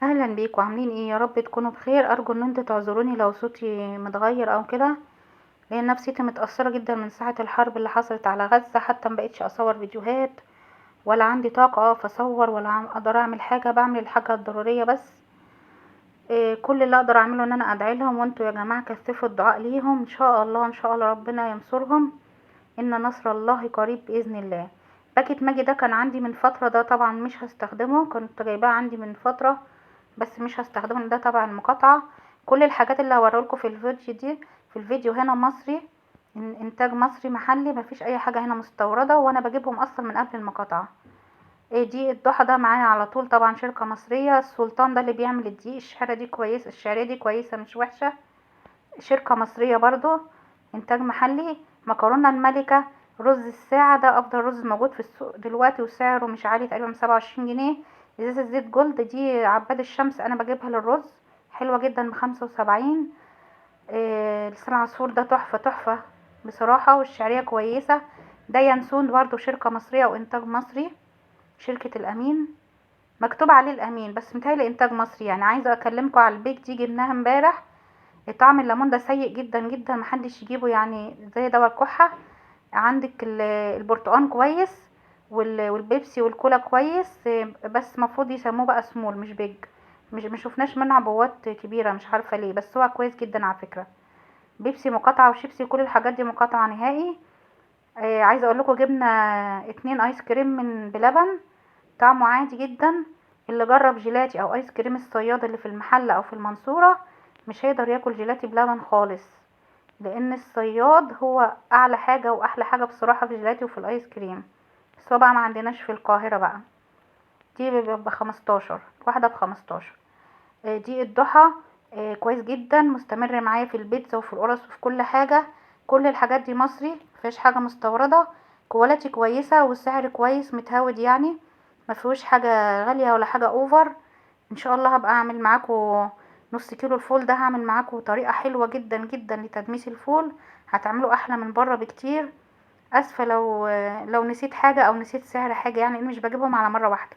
اهلا بيكم، عاملين ايه؟ يا رب تكونوا بخير. ارجو ان انتوا تعذروني لو صوتي متغير او كده، لان نفسيتي متاثره جدا من ساعه الحرب اللي حصلت على غزه. حتى مبقتش اصور فيديوهات، ولا عندي طاقه اقف اصور، ولا اقدر اعمل حاجه. بعمل الحاجه الضروريه بس. كل اللي اقدر اعمله ان انا ادعي لهم، وانتوا يا جماعه كثفوا الدعاء ليهم. ان شاء الله ان شاء الله ربنا ينصرهم، ان نصر الله قريب باذن الله. باكيت ماجي ده كان عندي من فتره، ده طبعا مش هستخدمه. كنت جايباه عندي من فتره بس مش هستخدمه، لأن ده تبع المقاطعة. كل الحاجات اللي هوريلكوا في الفيديو دي، في الفيديو هنا مصري، انتاج مصري محلي، مفيش اي حاجة هنا مستوردة، وانا بجيبهم اصلا من قبل المقاطعة. ايه دي الضحى ده معايا على طول، طبعا شركة مصرية. السلطان ده اللي بيعمل الدقيق. الشعرة دي كويس، الشعرية دي كويسة مش وحشة، شركة مصرية برضو، انتاج محلي. مكرونة الملكة، رز الساعة، ده افضل رز موجود في السوق دلوقتي، وسعره مش عالي، تقريبا 27 جنيه. ازازة زيت جولد دي عباد الشمس، انا بجيبها للرز، حلوة جدا ب75. لسان عصفور ده تحفة تحفة بصراحة، والشعرية كويسة. ده ينسون برضو شركة مصرية وانتاج مصري، شركة الامين، مكتوب عليه الامين بس متهيألي انتاج مصري. يعني عايزة اكلمكم على البيك دي، جبناها امبارح. طعم الليمون ده سيء جدا جدا، محدش يجيبه، يعني زي دواء الكحة. عندك البرتقان كويس، والبيبسي والكولا كويس. بس مفروض يسموه بقى سمول مش بيج. مش شفناش منه عبوات كبيرة، مش عارفة ليه، بس هو كويس جدا على فكرة. بيبسي مقاطعة، وشيبسي، كل الحاجات دي مقاطعة نهائي. عايزة اقول لكم، جبنا 2 ايس كريم من بلبن، طعمه عادي جدا. اللي جرب جيلاتي او ايس كريم الصياد اللي في المحل او في المنصورة، مش هيقدر ياكل جيلاتي بلبن خالص، لان الصياد هو اعلى حاجة واحلى حاجة بصراحة في الجيلاتي وفي الايس كريم. بس هو بقى ما عندناش في القاهرة بقى. دي ب15، واحدة ب15. دي الضحى. كويس جدا، مستمر معايا في البيتزا وفي القرص وفي كل حاجة. كل الحاجات دي مصري، مفيهاش حاجة مستوردة. كواليتي كويسة والسعر كويس متهاود يعني، ما فيهوش حاجة غالية ولا حاجة اوفر. ان شاء الله هبقى اعمل معاكم نص كيلو الفول ده. هعمل معاكم طريقة حلوة جدا جدا لتدميس الفول، هتعمله احلى من بره بكتير. اسفة لو نسيت حاجة او نسيت سعر حاجة، يعني مش بجيبهم على مرة واحدة.